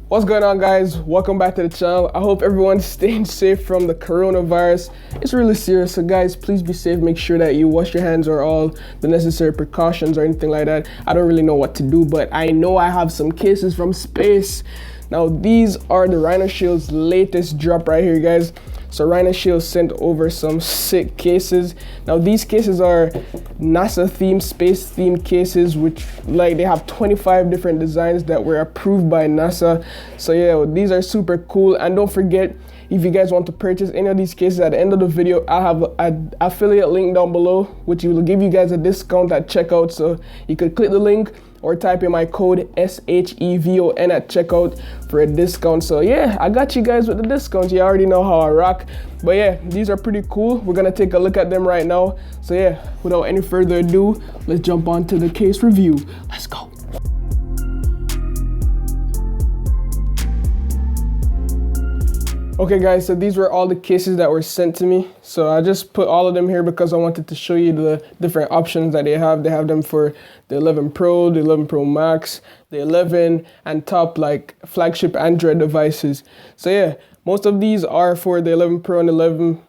What's going on, guys? Welcome back to the channel. I hope everyone's staying safe from the coronavirus. It's really serious, so guys, please be safe. Make sure that you wash your hands or all the necessary precautions or anything like that. I don't really know what to do, but I know I have some cases from space. Now, these are the Rhinoshield's latest drop right here, guys. So Rhinoshield sent over some sick cases. Now these cases are NASA themed, space themed cases, which they have 25 different designs that were approved by NASA. So yeah, these are super cool. And don't forget, if you guys want to purchase any of these cases, at the end of the video, I have an affiliate link down below, which will give you guys a discount at checkout. So you could click the link or type in my code SHEVON at checkout for a discount. So yeah, I got you guys with the discounts. You already know how I rock. But yeah, these are pretty cool. We're gonna take a look at them right now. So yeah, without any further ado, let's jump on to the case review. Let's go. Okay guys, so these were all the cases that were sent to me. So I just put all of them here because I wanted to show you the different options that they have. They have them for the 11 Pro, the 11 Pro Max, the 11 and top like flagship Android devices. So yeah, most of these are for the 11 Pro and 11.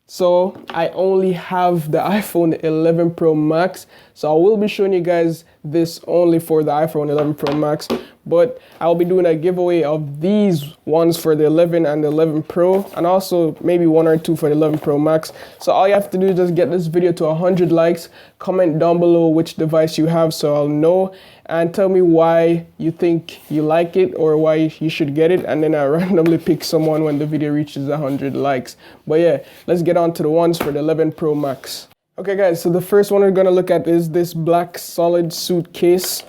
So I only have the iPhone 11 Pro Max. So I will be showing you guys this only for the iPhone 11 Pro Max. But I'll be doing a giveaway of these ones for the 11 and the 11 Pro, and also maybe one or two for the 11 Pro Max. So all you have to do is just get this video to 100 likes, comment down below which device you have so I'll know, and tell me why you think you like it or why you should get it, and then I randomly pick someone when the video reaches 100 likes. But yeah, let's get on to the ones for the 11 Pro Max. Okay guys, so the first one we're gonna look at is this black solid suitcase.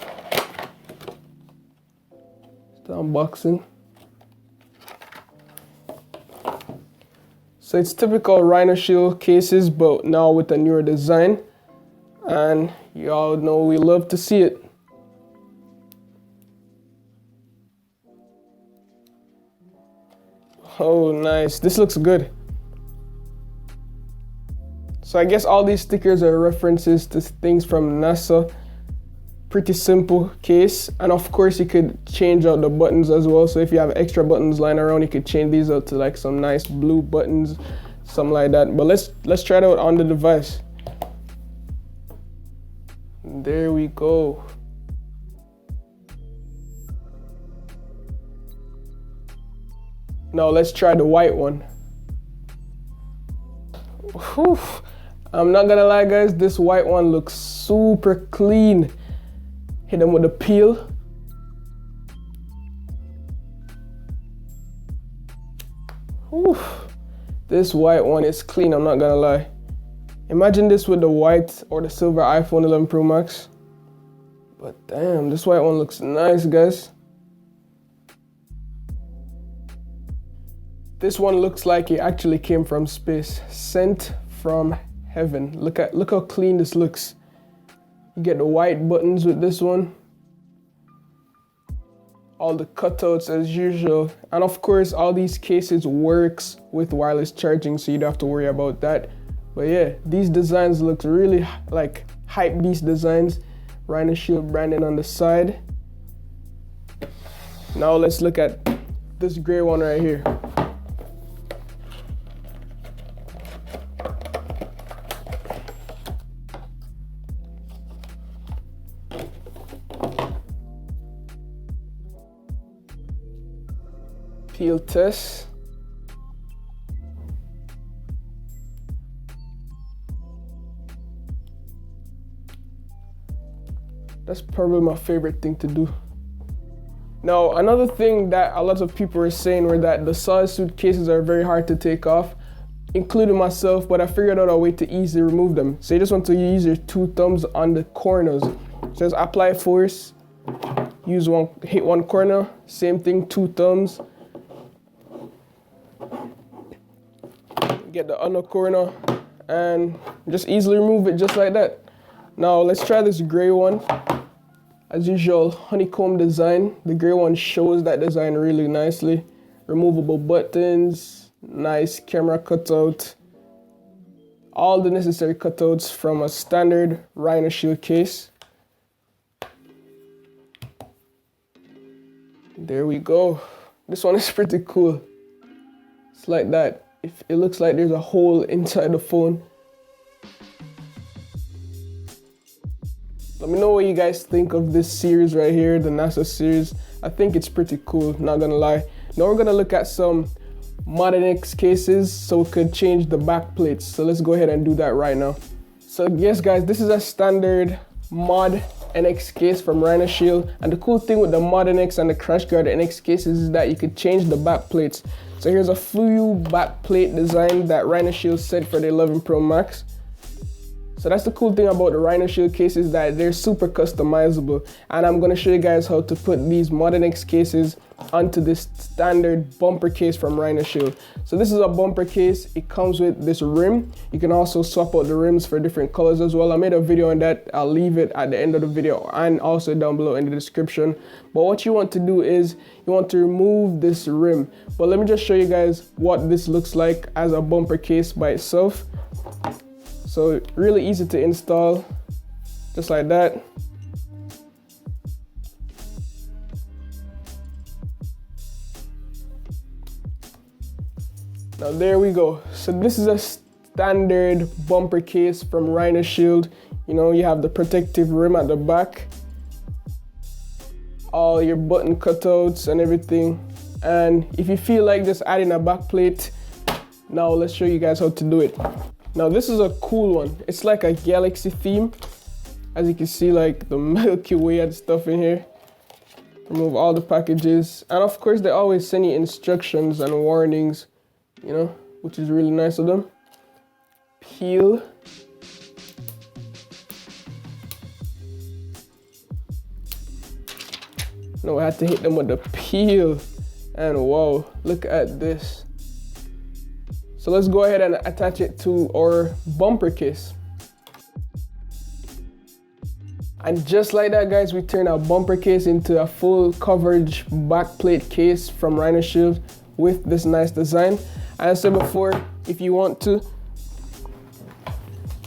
The unboxing. So it's typical Rhinoshield cases, but now with a newer design, and y'all know we love to see it. Oh nice, this looks good. So I guess all these stickers are references to things from NASA. Pretty simple case, and of course you could change out the buttons as well. So if you have extra buttons lying around, you could change these out to like some nice blue buttons, something like that. But let's try it out on the device. There we go. Now let's try the white one. Whew. I'm not gonna lie guys, this white one looks super clean. Hit them with a peel. Whew. This white one is clean, I'm not gonna lie. Imagine this with the white or the silver iPhone 11 Pro Max. But damn, this white one looks nice, guys. This one looks like it actually came from space, sent from heaven. Look how clean this looks. You get the white buttons with this one. All the cutouts as usual. And of course, all these cases works with wireless charging, so you don't have to worry about that. But yeah, these designs look really like hype beast designs. Rhinoshield branding on the side. Now let's look at this gray one right here. Peel test. That's probably my favorite thing to do. Now, another thing that a lot of people are saying were that the solid suitcases are very hard to take off, including myself, but I figured out a way to easily remove them. So you just want to use your two thumbs on the corners. Just apply force, hit one corner, same thing, two thumbs. Get the other corner and just easily remove it just like that. Now let's try this gray one. As usual, honeycomb design. The gray one shows that design really nicely. Removable buttons, nice camera cutout. All the necessary cutouts from a standard Rhinoshield case. There we go. This one is pretty cool. It's like that. It looks like there's a hole inside the phone. Let me know what you guys think of this series right here, the NASA series. I think it's pretty cool, not gonna lie. Now we're gonna look at some Mod NX cases so we could change the back plates. So let's go ahead and do that right now. So yes guys, this is a standard Mod NX case from Rhinoshield, and the cool thing with the Mod NX and the Crash Guard NX cases is that you could change the back plates. So here's a fluid back plate design that Rhinoshield said for the 11 Pro Max. So that's the cool thing about the Rhinoshield cases, that they're super customizable, and I'm gonna show you guys how to put these Mod NX cases onto this standard bumper case from Rhinoshield. So this is a bumper case. It comes with this rim. You can also swap out the rims for different colors as well. I made a video on that. I'll leave it at the end of the video and also down below in the description. But what you want to do is you want to remove this rim. But let me just show you guys what this looks like as a bumper case by itself. So really easy to install, just like that. Now there we go. So this is a standard bumper case from Rhinoshield. You know, you have the protective rim at the back, all your button cutouts and everything. And if you feel like just adding a back plate, now let's show you guys how to do it. Now this is a cool one. It's like a galaxy theme. As you can see, like the Milky Way and stuff in here. Remove all the packages. And of course they always send you instructions and warnings, you know, which is really nice of them. Peel. No, I had to hit them with the peel. And wow, look at this. So let's go ahead and attach it to our bumper case. And just like that guys, we turn our bumper case into a full coverage backplate case from Rhinoshield with this nice design. As I said before, if you want to,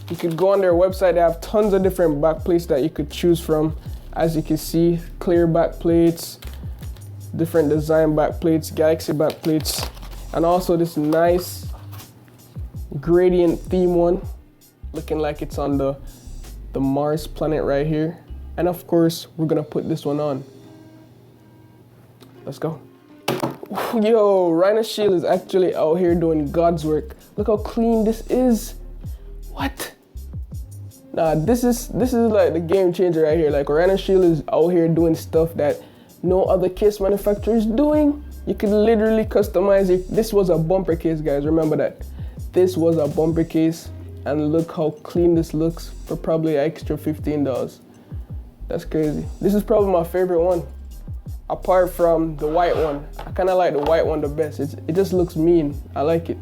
you could go on their website. They have tons of different backplates that you could choose from. As you can see, clear backplates, different design backplates, galaxy backplates, and also this nice gradient theme one, looking like it's on the Mars planet right here. And of course, we're gonna put this one on. Let's go. Yo, Rhinoshield is actually out here doing God's work. Look how clean this is. What? Nah, this is like the game changer right here. Like Rhinoshield is out here doing stuff that no other case manufacturer is doing. You could literally customize it. This was a bumper case, guys. Remember that. This was a bumper case, and look how clean this looks for probably an extra $15. That's crazy. This is probably my favorite one, apart from the white one. I kind of like the white one the best. It just looks mean. I like it.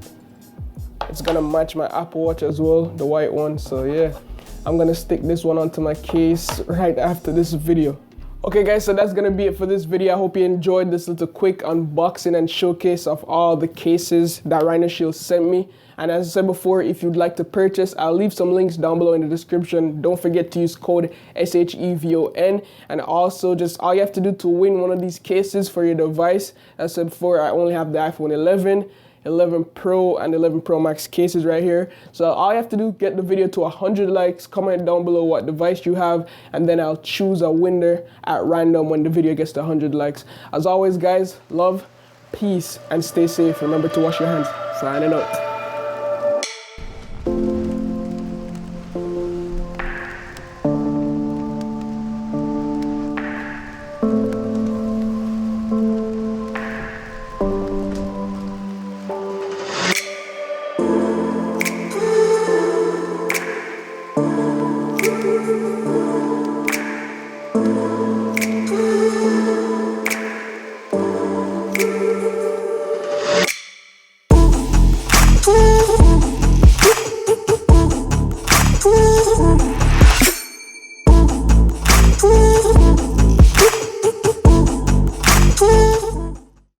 It's gonna match my Apple Watch as well, the white one. So yeah, I'm gonna stick this one onto my case right after this video. Okay guys, so that's gonna be it for this video. I hope you enjoyed this little quick unboxing and showcase of all the cases that Rhinoshield sent me. And as I said before, if you'd like to purchase, I'll leave some links down below in the description. Don't forget to use code SHEVON. And also, just all you have to do to win one of these cases for your device. As I said before, I only have the iPhone 11, 11 Pro, and 11 Pro Max cases right here. So all you have to do, get the video to 100 likes, comment down below what device you have, and then I'll choose a winner at random when the video gets to 100 likes. As always, guys, love, peace, and stay safe. Remember to wash your hands. Signing out.